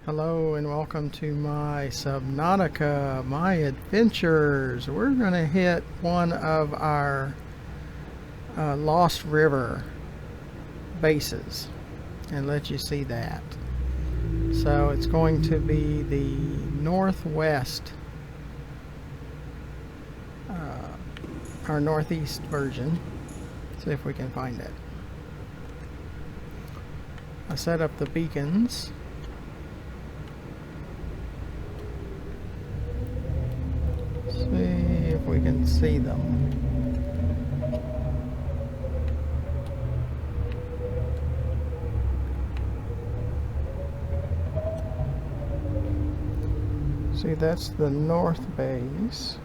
Hello and welcome to my Subnautica, my adventures. We're going to hit one of our Lost River bases and let you see that. So it's going to be the northwest, our northeast version. See if we can find it. I set up the beacons. See if we can see them. See, that's the north base.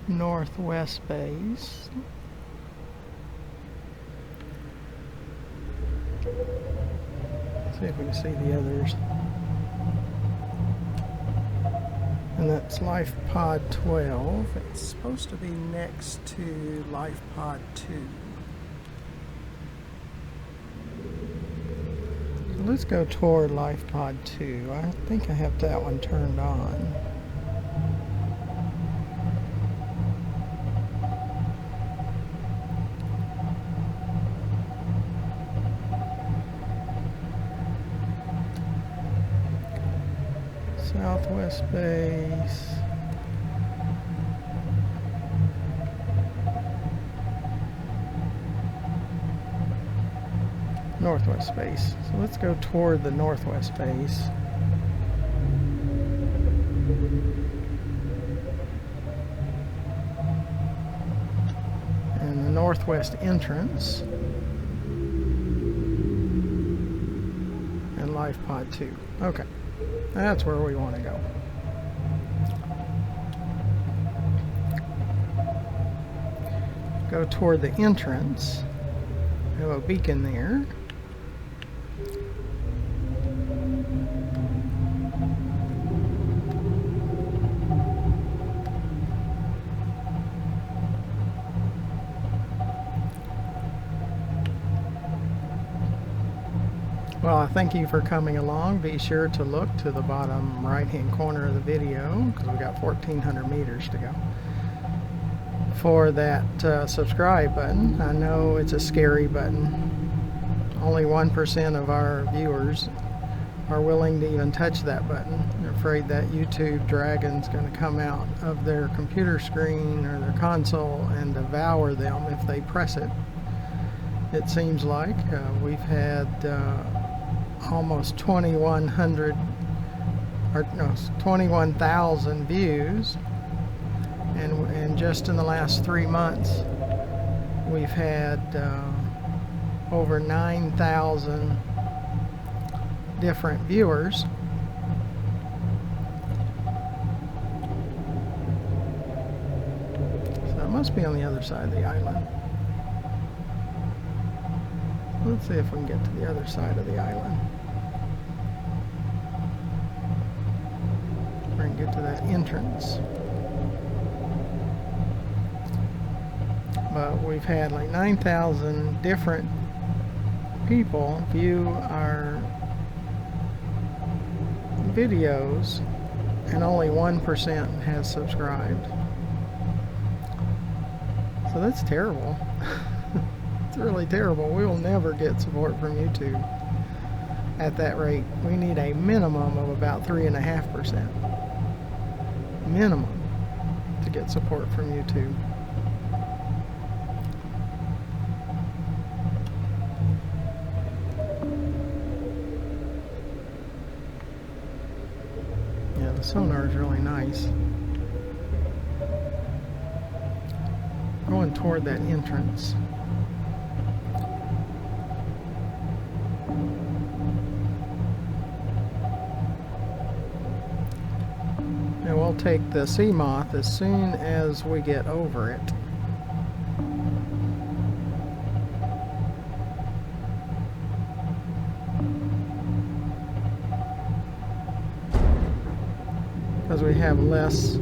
Northwest base. See if we can see the others. And that's Life Pod 12. It's supposed to be next to Life Pod 2. So let's go toward Life Pod 2. I think I have that one turned on. Southwest base. Northwest base. So let's go toward the northwest base. And the northwest entrance. And Life Pod 2. Okay. That's where we want to go. Go toward the entrance. We have a beacon there. Well, I thank you for coming along. Be sure to look to the bottom right-hand corner of the video because we got 1,400 meters to go for that subscribe button. I know it's a scary button. Only 1% of our viewers are willing to even touch that button. They're afraid that YouTube dragon's going to come out of their computer screen or their console and devour them if they press it. It seems like we've had almost 2,100 or no, 21,000 views, and just in the last 3 months we've had over 9,000 different viewers. So it must be on the other side of the island. Let's see if we can get to the other side of the island. We're going to get to that entrance. But we've had like 9,000 different people view our videos and only 1% has subscribed. So that's terrible. It's really terrible. We will never get support from YouTube at that rate. We need a minimum of about 3.5% minimum to get support from YouTube. Yeah, the sonar is really nice. Going toward that entrance. And we'll take the sea moth as soon as we get over it. Because we have less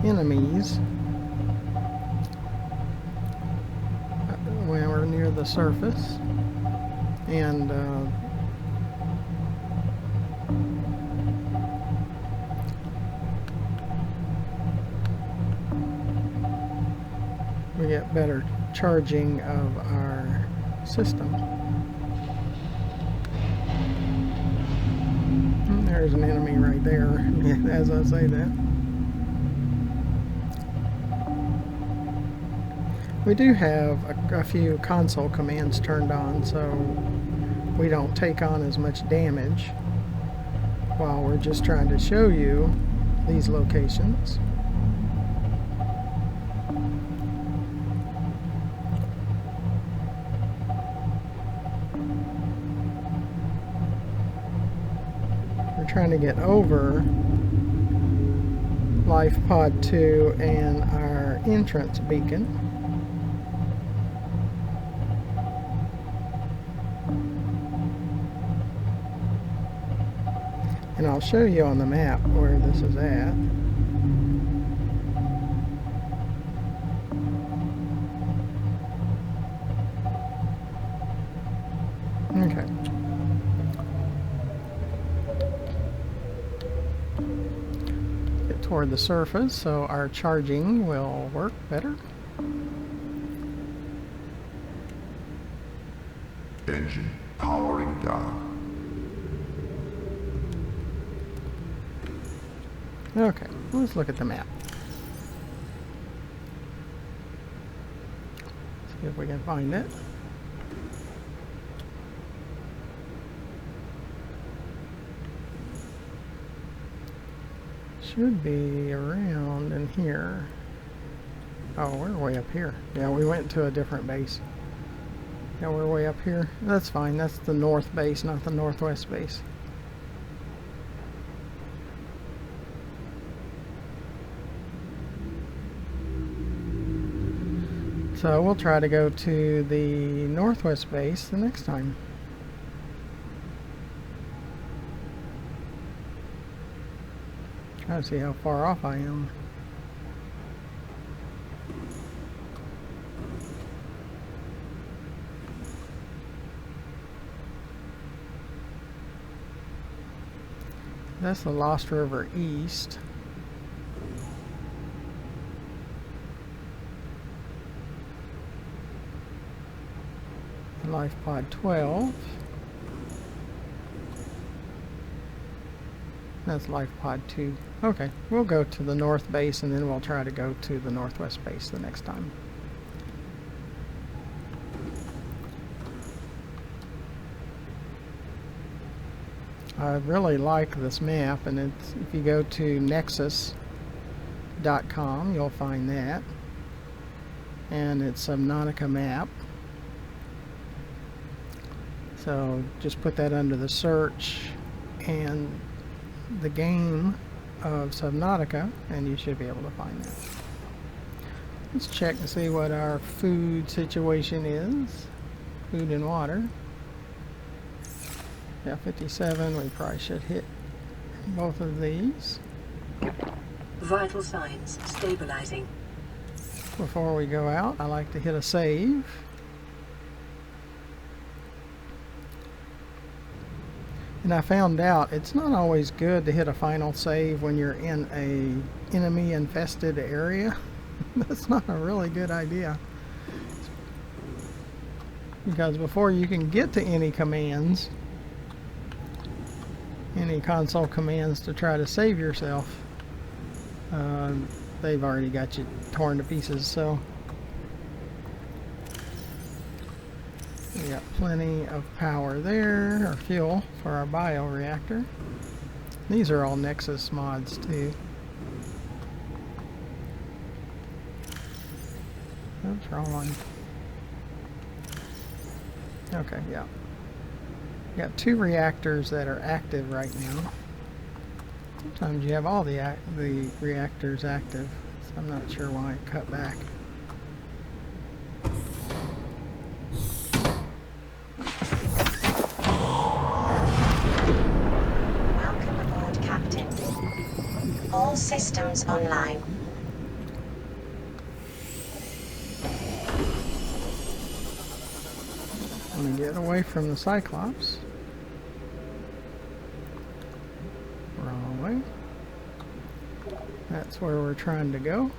enemies the surface, and we get better charging of our system. And there's an enemy right there as I say that. We do have a few console commands turned on, so we don't take on as much damage while we're just trying to show you these locations. We're trying to get over Life Pod 2 and our entrance beacon. And I'll show you on the map where this is at. Okay. Get toward the surface so our charging will work better. Engine powering down. Okay, let's look at the map. See if we can find it. Should be around in here. Oh, we're way up here. Yeah, we went to a different base. Yeah, we're way up here. That's fine. That's the north base, not the northwest base. So we'll try to go to the northwest base the next time. Try to see how far off I am. That's the Lost River East. Life Pod 12. That's Life Pod 2. Okay, we'll go to the north base and then we'll try to go to the northwest base the next time. I really like this map, and it's, if you go to nexus.com you'll find that, and it's Subnautica map. So just put that under the search and the game of Subnautica and you should be able to find that. Let's check to see what our food situation is. Food and water. Yeah, 57. We probably should hit both of these. Vital signs stabilizing. Before we go out, I like to hit a save. And I found out it's not always good to hit a final save when you're in a enemy infested area. That's not a really good idea. Because before you can get to any commands, any console commands to try to save yourself, they've already got you torn to pieces. So we got plenty of power there, or fuel, for our bioreactor. These are all Nexus mods too. Oops, wrong one. Okay, yeah. Got 2 reactors that are active right now. Sometimes you have all the reactors active, so I'm not sure why it cut back. Welcome aboard, Captain. All systems online. Let me get away from the Cyclops. Wrong way. That's where we're trying to go.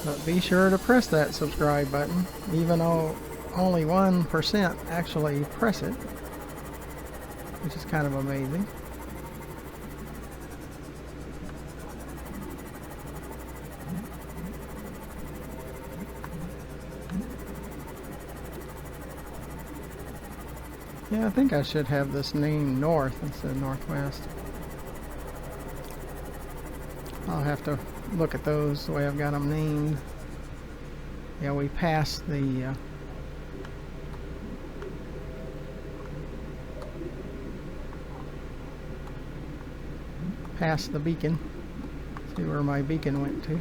But be sure to press that subscribe button, even though only 1% actually press it, which is kind of amazing. Yeah, I think I should have this named north instead of northwest. I'll have to look at those the way I've got them named. Yeah, we passed the beacon. See where my beacon went to.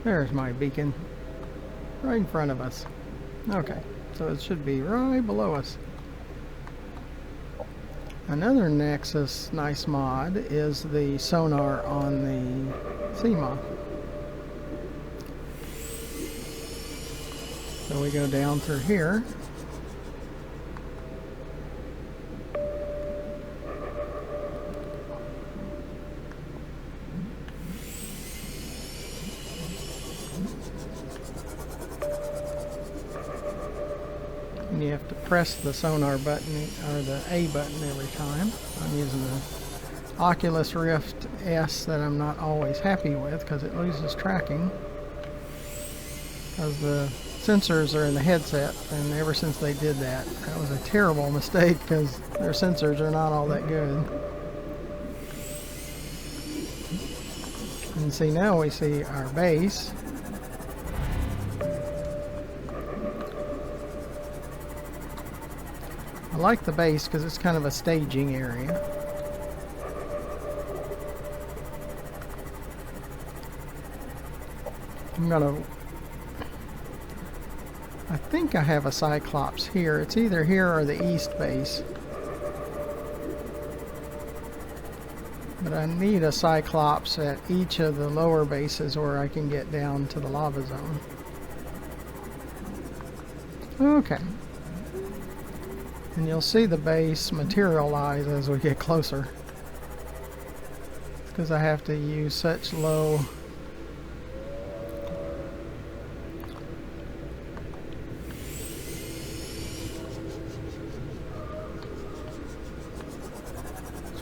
There's my beacon, right in front of us. Okay, so it should be right below us. Another Nexus nice mod is the sonar on the Seamoth. So we go down through here. And you have to press the sonar button or the A button every time. I'm using the Oculus Rift S that I'm not always happy with because it loses tracking. Because the sensors are in the headset, and ever since they did that, that was a terrible mistake because their sensors are not all that good. And see, now we see our base. I like the base because it's kind of a staging area. I think I have a Cyclops here. It's either here or the east base. But I need a Cyclops at each of the lower bases where I can get down to the lava zone. Okay. And you'll see the base materialize as we get closer. Because I have to use such low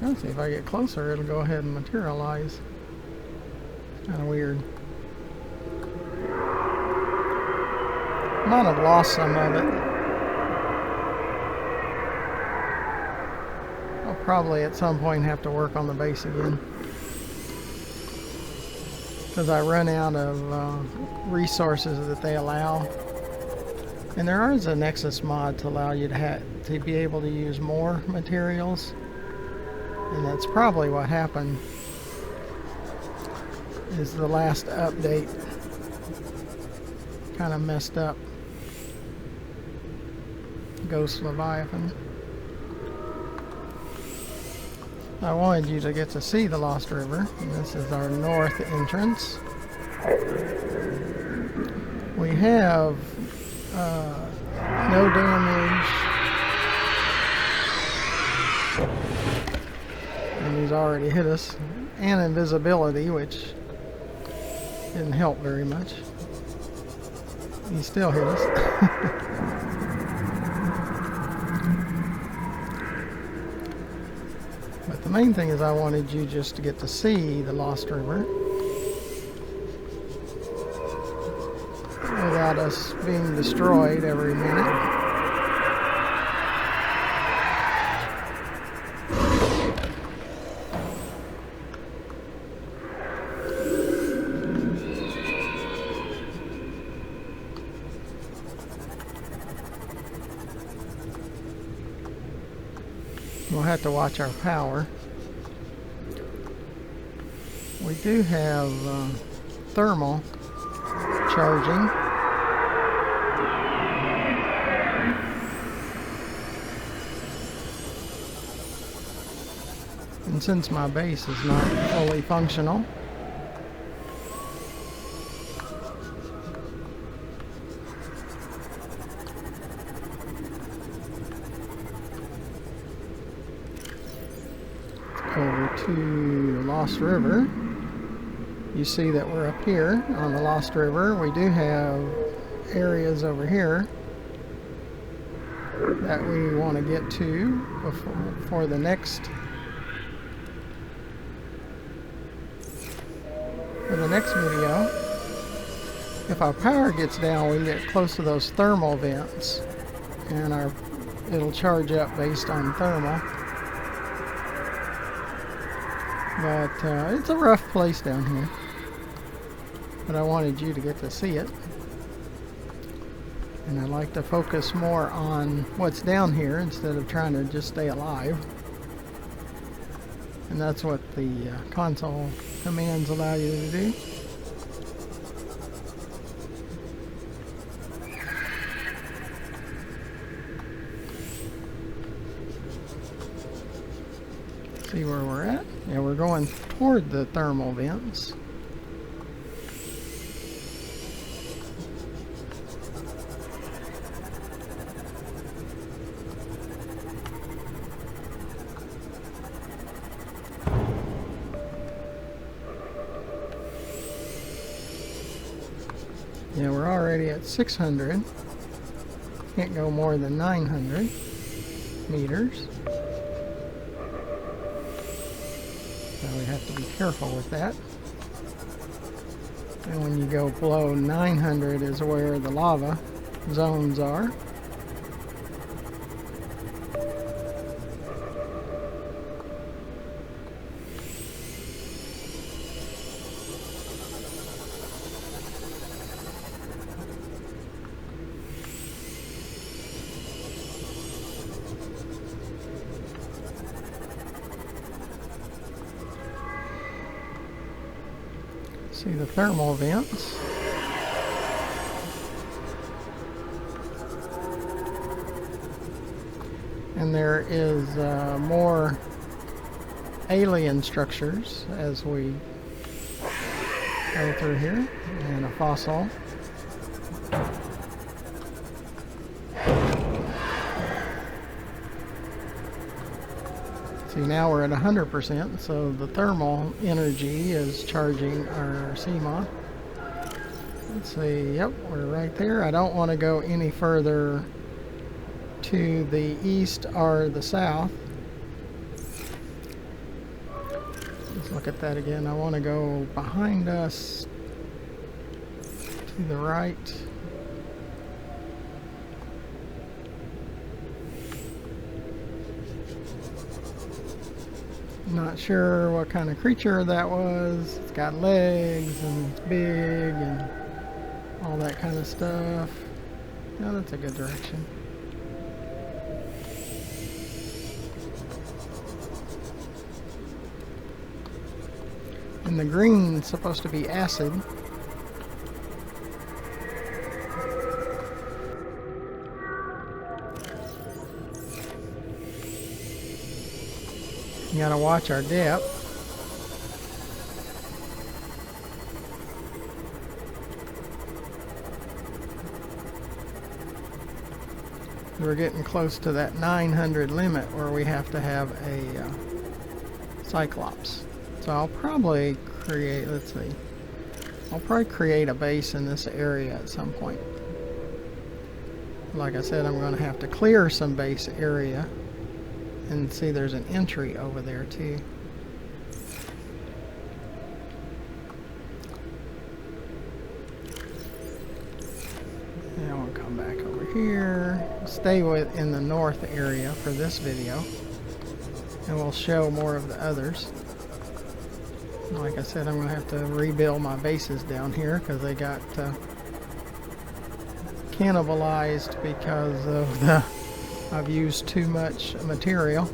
trying to see if I get closer, it'll go ahead and materialize. It's kind of weird. Might have lost some of it. I'll probably at some point have to work on the base again. Because I run out of resources that they allow. And there is a Nexus mod to allow you to be able to use more materials. And that's probably what happened, is the last update kind of messed up Ghost Leviathan. I wanted you to get to see the Lost River, and this is our north entrance. We have no damage. And he's already hit us, and invisibility, which didn't help very much. He still hit us. But the main thing is I wanted you just to get to see the Lost River without us being destroyed every minute. We'll have to watch our power. We do have thermal charging. And since my base is not fully functional, over to Lost River, you see that we're up here on the Lost River. We do have areas over here that we want to get to for the next video. If our power gets down, we get close to those thermal vents, and it'll charge up based on thermal. But it's a rough place down here, but I wanted you to get to see it. And I like to focus more on what's down here instead of trying to just stay alive. And that's what the console commands allow you to do. See where we're at? Yeah, we're going toward the thermal vents. Yeah, we're already at 600. Can't go more than 900 meters. So we have to be careful with that. And when you go below 900 is where the lava zones are. See the thermal vents. And there is more alien structures as we go through here, and a fossil. See, now we're at 100%, so the thermal energy is charging our CMOS. Let's see, yep, we're right there. I don't want to go any further to the east or the south. Let's look at that again. I want to go behind us to the right. Not sure what kind of creature that was. It's got legs and it's big and all that kind of stuff. Yeah, that's a good direction. And the green's supposed to be acid. You gotta watch our depth. We're getting close to that 900 limit where we have to have a Cyclops. So I'll probably create, I'll probably create a base in this area at some point. Like I said, I'm going to have to clear some base area. And see, there's an entry over there too. And we'll come back over here. Stay in the north area for this video, and we'll show more of the others. Like I said, I'm going to have to rebuild my bases down here because they got cannibalized because of I've used too much material.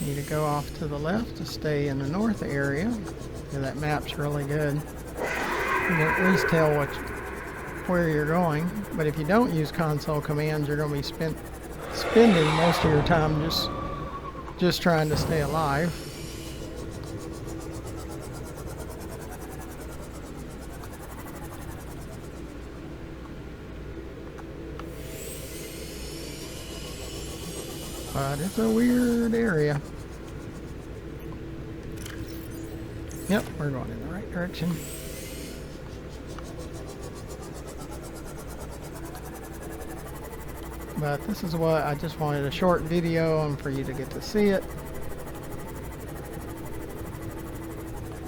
Need to go off to the left to stay in the north area. Yeah, that map's really good. You can at least tell where you're going. But if you don't use console commands, you're going to be spending most of your time just trying to stay alive. But it's a weird area. Yep, we're going in the right direction. But this is what I just wanted, a short video and for you to get to see it.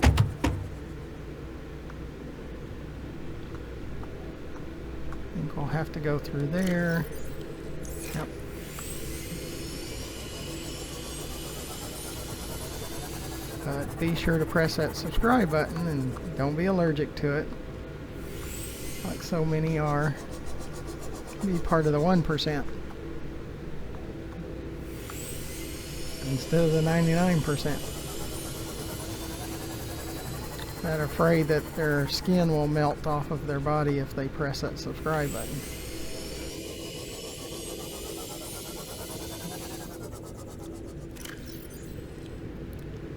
I think we'll have to go through there. Yep. But be sure to press that subscribe button and don't be allergic to it, like so many are. Be part of the 1% instead of the 99% that are afraid that their skin will melt off of their body if they press that subscribe button.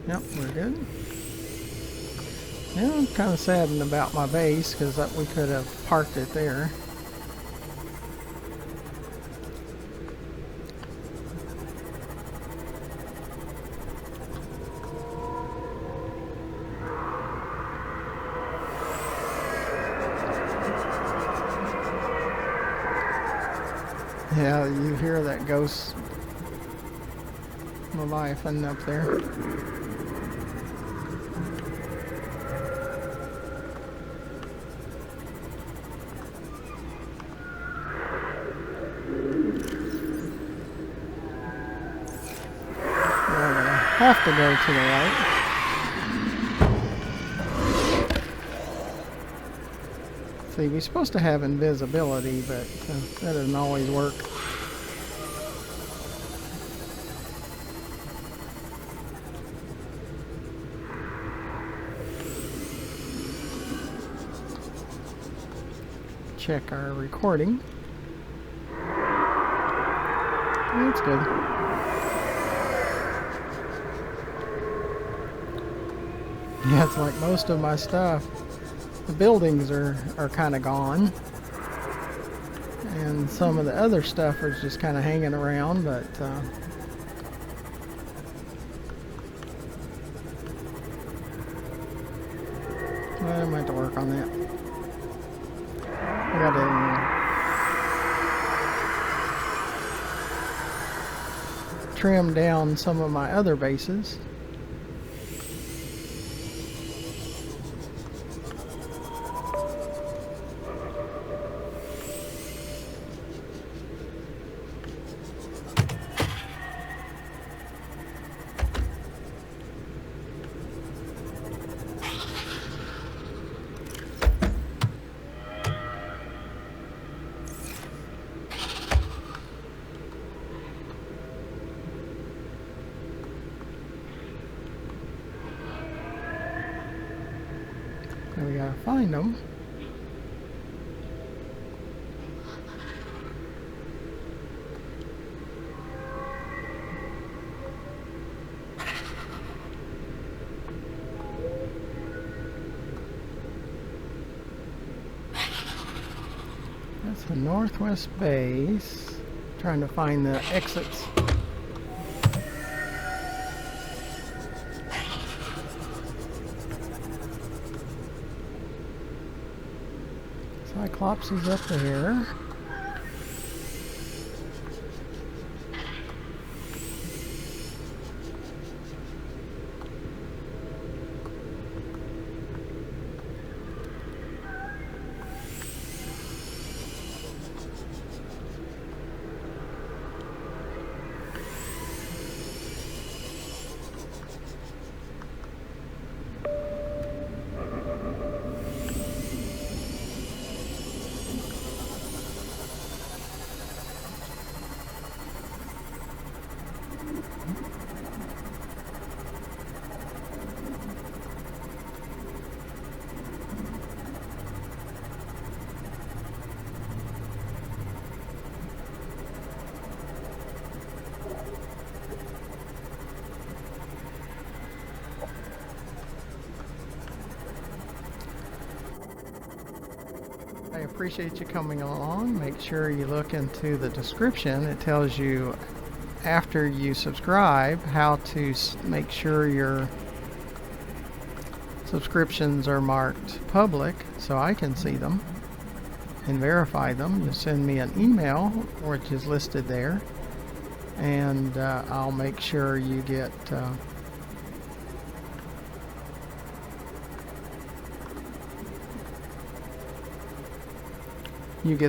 Yep, we're good. Yeah, I'm kind of saddened about my base because we could have parked it there. Yeah, you hear that ghost Leviathan up there. We're gonna have to go to the right. See, we're supposed to have invisibility, but that doesn't always work. Check our recording. That's good. Yeah, it's like most of my stuff. The buildings are kind of gone, and some of the other stuff is just kind of hanging around, but I might have to work on that. I gotta trim down some of my other bases. And we gotta find them. That's the northwest base. Trying to find the exits. Cyclops is up there. appreciate you coming along. Make sure you look into the description. It tells you after you subscribe how to make sure your subscriptions are marked public so I can see them and verify them. You send me an email, which is listed there, and I'll make sure you get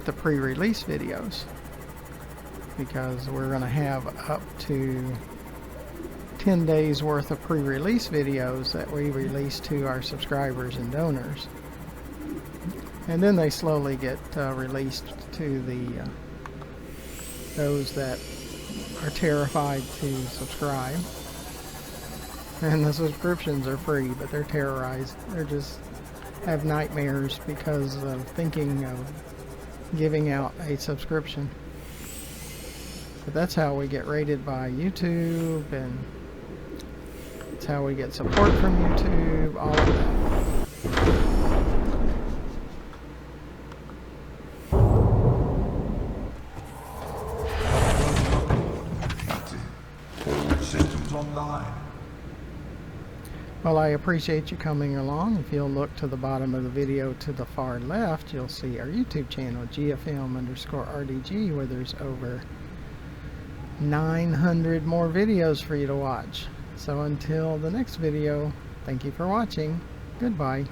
the pre-release videos, because we're going to have up to 10 days worth of pre-release videos that we release to our subscribers and donors, and then they slowly get released to the those that are terrified to subscribe. And the subscriptions are free, but they're terrorized. They're just have nightmares because of thinking of giving out a subscription. But that's how we get rated by YouTube, and it's how we get support from YouTube, all of that. All systems online. Well, I appreciate you coming along. If you'll look to the bottom of the video to the far left, you'll see our YouTube channel, GFM_RDG, where there's over 900 more videos for you to watch. So until the next video, thank you for watching. Goodbye.